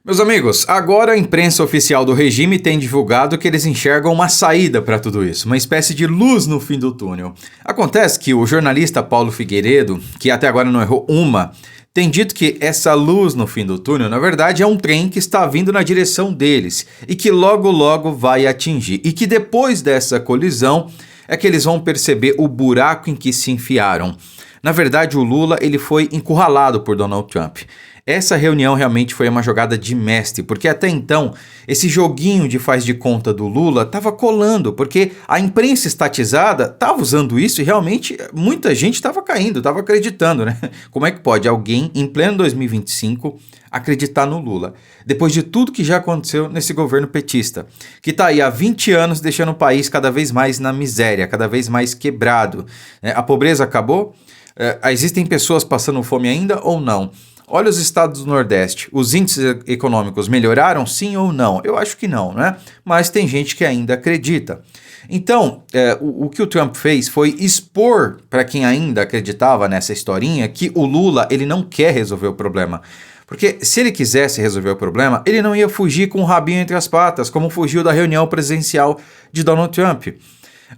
Meus amigos, agora a imprensa oficial do regime tem divulgado que eles enxergam uma saída para tudo isso, uma espécie de luz no fim do túnel. Acontece que o jornalista Paulo Figueiredo, que até agora não errou uma, tem dito que essa luz no fim do túnel, na verdade, é um trem que está vindo na direção deles e que logo logo vai atingir. E que depois dessa colisão é que eles vão perceber o buraco em que se enfiaram. Na verdade, o Lula ele foi encurralado por Donald Trump. Essa reunião realmente foi uma jogada de mestre, porque até então esse joguinho de faz de conta do Lula estava colando, porque a imprensa estatizada estava usando isso e realmente muita gente estava caindo, estava acreditando, né? Como é que pode alguém em pleno 2025 acreditar no Lula? Depois de tudo que já aconteceu nesse governo petista, que está aí há 20 anos deixando o país cada vez mais na miséria, cada vez mais quebrado. A pobreza acabou? Existem pessoas passando fome ainda ou não? Olha os estados do Nordeste, os índices econômicos melhoraram sim ou não? Eu acho que não, né? Mas tem gente que ainda acredita. Então, o que o Trump fez foi expor para quem ainda acreditava nessa historinha que o Lula ele não quer resolver o problema. Porque se ele quisesse resolver o problema, ele não ia fugir com o rabinho entre as patas, como fugiu da reunião presidencial de Donald Trump.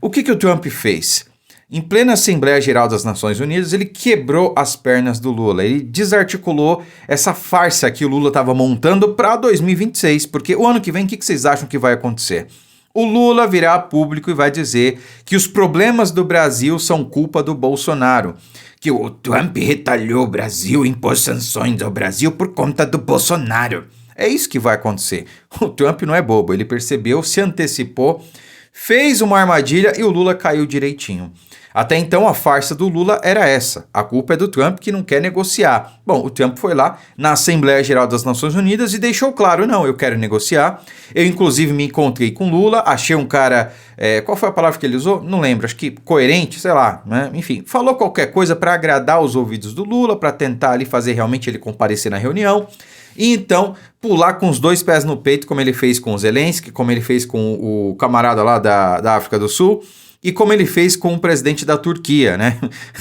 O que o Trump fez? Em plena Assembleia Geral das Nações Unidas, ele quebrou as pernas do Lula. Ele desarticulou essa farsa que o Lula estava montando para 2026. Porque o ano que vem, o que vocês acham que vai acontecer? O Lula virá a público e vai dizer que os problemas do Brasil são culpa do Bolsonaro. Que o Trump retalhou o Brasil, impôs sanções ao Brasil por conta do Bolsonaro. É isso que vai acontecer. O Trump não é bobo, ele percebeu, se antecipou, fez uma armadilha e o Lula caiu direitinho. Até então a farsa do Lula era essa, a culpa é do Trump que não quer negociar. Bom, o Trump foi lá na Assembleia Geral das Nações Unidas e deixou claro, não, eu quero negociar. Eu inclusive me encontrei com Lula, achei um cara, qual foi a palavra que ele usou? Não lembro, acho que coerente, sei lá, né? Enfim, falou qualquer coisa para agradar os ouvidos do Lula, para tentar ali fazer realmente ele comparecer na reunião. E então pular com os dois pés no peito, como ele fez com o Zelensky, como ele fez com o camarada lá da África do Sul, e como ele fez com o presidente da Turquia, né?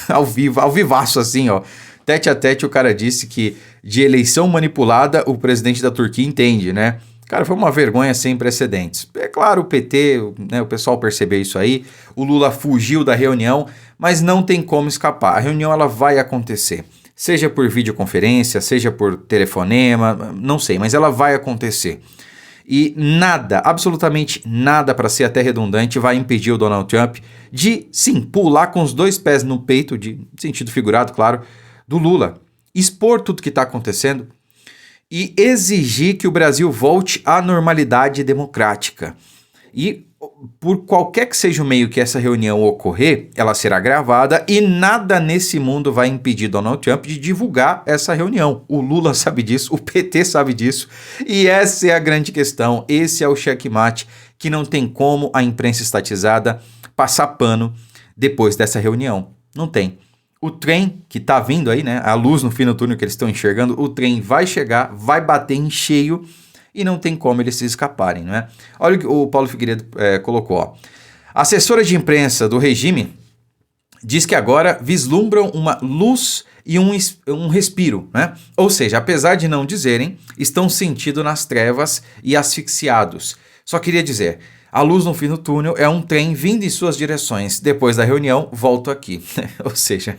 Ao vivaço assim, ó. Tete a tete o cara disse que de eleição manipulada o presidente da Turquia entende, né? Cara, foi uma vergonha sem precedentes. É claro, o PT, né, o pessoal percebeu isso aí, o Lula fugiu da reunião, mas não tem como escapar. A reunião ela vai acontecer. Seja por videoconferência, seja por telefonema, não sei, mas ela vai acontecer. E nada, absolutamente nada, para ser até redundante, vai impedir o Donald Trump de, sim, pular com os dois pés no peito, de sentido figurado, claro, do Lula. Expor tudo que está acontecendo e exigir que o Brasil volte à normalidade democrática. E por qualquer que seja o meio que essa reunião ocorrer, ela será gravada e nada nesse mundo vai impedir Donald Trump de divulgar essa reunião. O Lula sabe disso, o PT sabe disso e essa é a grande questão, esse é o checkmate que não tem como a imprensa estatizada passar pano depois dessa reunião. Não tem. O trem que tá vindo aí, né, a luz no fim do túnel que eles estão enxergando, o trem vai chegar, vai bater em cheio e não tem como eles se escaparem, não é? Olha o que o Paulo Figueiredo colocou, ó. A assessora de imprensa do regime diz que agora vislumbram uma luz e um respiro, né? Ou seja, apesar de não dizerem, estão sentindo nas trevas e asfixiados. Só queria dizer, a luz no fim do túnel é um trem vindo em suas direções. Depois da reunião, volto aqui. Ou seja,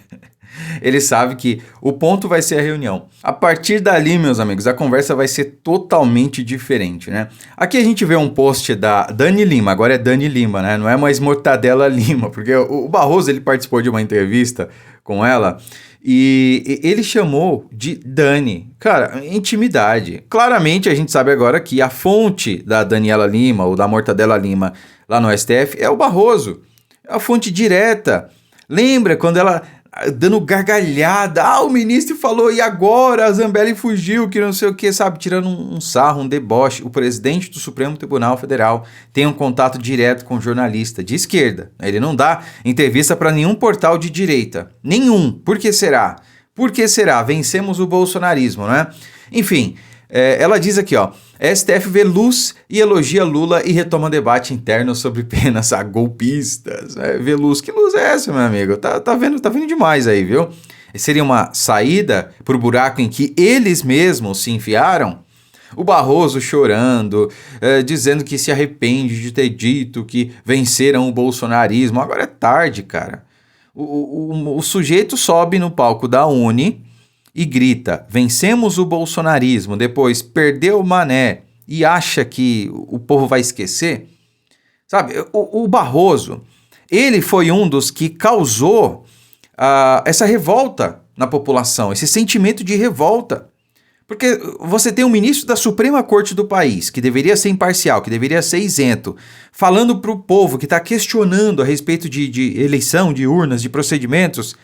ele sabe que o ponto vai ser a reunião. A partir dali, meus amigos, a conversa vai ser totalmente diferente, né? Aqui a gente vê um post da Dani Lima, agora é Dani Lima, né? Não é mais Mortadela Lima, porque o Barroso ele participou de uma entrevista com ela e ele chamou de Dani. Cara, intimidade. Claramente a gente sabe agora que a fonte da Daniela Lima ou da Mortadela Lima lá no STF é o Barroso. É a fonte direta. Lembra quando ela dando gargalhada, o ministro falou, e agora a Zambelli fugiu, que não sei o que, sabe, tirando um sarro, um deboche. O presidente do Supremo Tribunal Federal tem um contato direto com o jornalista de esquerda. Ele não dá entrevista para nenhum portal de direita. Nenhum. Por que será? Por que será? Vencemos o bolsonarismo, né? Enfim, ela diz aqui, ó, STF vê luz e elogia Lula e retoma debate interno sobre penas a golpistas. Vê luz. Que luz é essa, meu amigo? Tá vendo demais aí, viu? Seria uma saída pro buraco em que eles mesmos se enfiaram? O Barroso chorando, dizendo que se arrepende de ter dito que venceram o bolsonarismo. Agora é tarde, cara. O sujeito sobe no palco da Uni e grita: vencemos o bolsonarismo, depois perdeu o Mané e acha que o povo vai esquecer. Sabe, o Barroso, ele foi um dos que causou essa revolta na população, esse sentimento de revolta. Porque você tem um ministro da Suprema Corte do país, que deveria ser imparcial, que deveria ser isento, falando para o povo que está questionando a respeito de eleição, de urnas, de procedimentos,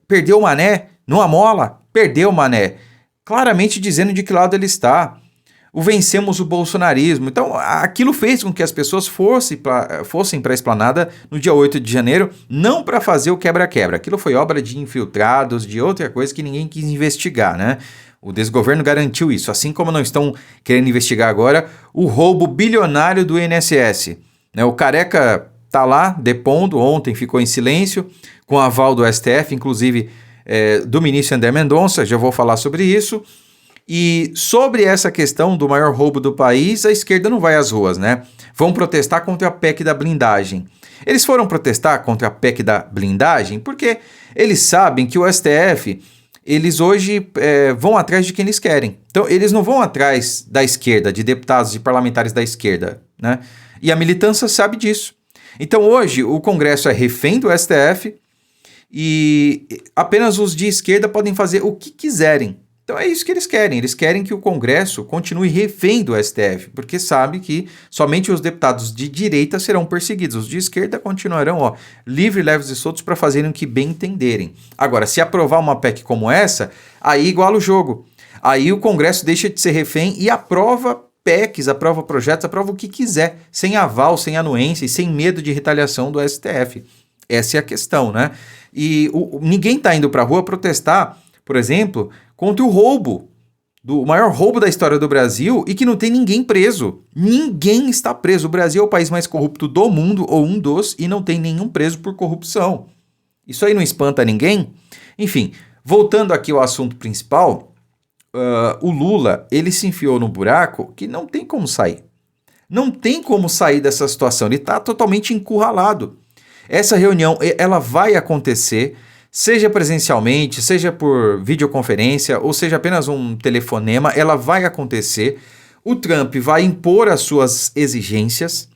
perdeu o Mané, não amola, perdeu o Mané, claramente dizendo de que lado ele está. O vencemos o bolsonarismo. Então, aquilo fez com que as pessoas fossem para a esplanada no dia 8 de janeiro, não para fazer o quebra-quebra. Aquilo foi obra de infiltrados, de outra coisa que ninguém quis investigar, né? O desgoverno garantiu isso, assim como não estão querendo investigar agora o roubo bilionário do INSS. Né? O Careca tá lá depondo, ontem ficou em silêncio, com aval do STF, inclusive do ministro André Mendonça, já vou falar sobre isso. E sobre essa questão do maior roubo do país, a esquerda não vai às ruas, né? Vão protestar contra a PEC da blindagem. Eles foram protestar contra a PEC da blindagem porque eles sabem que o STF... eles hoje vão atrás de quem eles querem. Então, eles não vão atrás da esquerda, de deputados e parlamentares da esquerda, né? E a militância sabe disso. Então, hoje, o Congresso é refém do STF e apenas os de esquerda podem fazer o que quiserem. Então, é isso que eles querem. Eles querem que o Congresso continue refém do STF, porque sabe que somente os deputados de direita serão perseguidos. Os de esquerda continuarão livres, leves e soltos para fazerem o que bem entenderem. Agora, se aprovar uma PEC como essa, aí iguala o jogo. Aí o Congresso deixa de ser refém e aprova PECs, aprova projetos, aprova o que quiser, sem aval, sem anuência e sem medo de retaliação do STF. Essa é a questão, né? E ninguém está indo para a rua protestar, por exemplo, contra o roubo, o maior roubo da história do Brasil e que não tem ninguém preso. Ninguém está preso. O Brasil é o país mais corrupto do mundo, ou um dos, e não tem nenhum preso por corrupção. Isso aí não espanta ninguém? Enfim, voltando aqui ao assunto principal, o Lula, ele se enfiou no buraco que não tem como sair. Não tem como sair dessa situação. Ele está totalmente encurralado. Essa reunião, ela vai acontecer, seja presencialmente, seja por videoconferência, ou seja apenas um telefonema, ela vai acontecer. O Trump vai impor as suas exigências,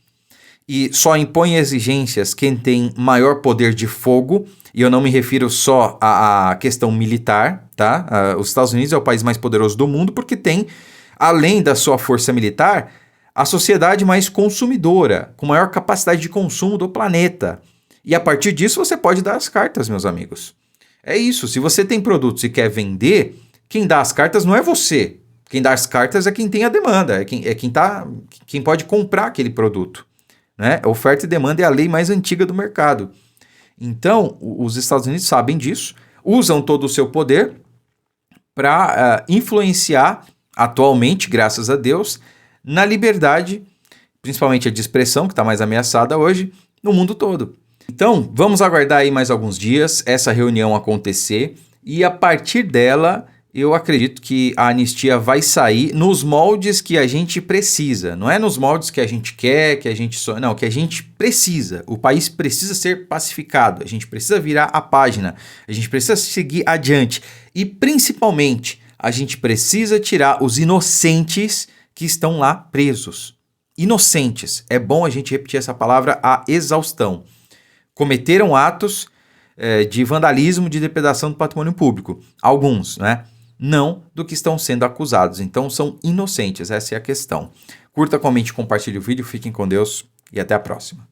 e só impõe exigências quem tem maior poder de fogo, e eu não me refiro só à questão militar, tá? Os Estados Unidos é o país mais poderoso do mundo porque tem, além da sua força militar, a sociedade mais consumidora, com maior capacidade de consumo do planeta. E a partir disso você pode dar as cartas, meus amigos. É isso, se você tem produtos e quer vender, quem dá as cartas não é você. Quem dá as cartas é quem tem a demanda, quem pode comprar aquele produto. Né? A oferta e demanda é a lei mais antiga do mercado. Então, os Estados Unidos sabem disso, usam todo o seu poder para influenciar, atualmente, graças a Deus, na liberdade, principalmente a de expressão, que está mais ameaçada hoje, no mundo todo. Então, vamos aguardar aí mais alguns dias essa reunião acontecer e a partir dela eu acredito que a anistia vai sair nos moldes que a gente precisa. Não é nos moldes que a gente quer, que a gente sonha, não, que a gente precisa. O país precisa ser pacificado, a gente precisa virar a página, a gente precisa seguir adiante e principalmente a gente precisa tirar os inocentes que estão lá presos. Inocentes, é bom a gente repetir essa palavra à exaustão. Cometeram atos de vandalismo, de depredação do patrimônio público. Alguns, né? Não do que estão sendo acusados. Então, são inocentes. Essa é a questão. Curta, comente, compartilhe o vídeo. Fiquem com Deus e até a próxima.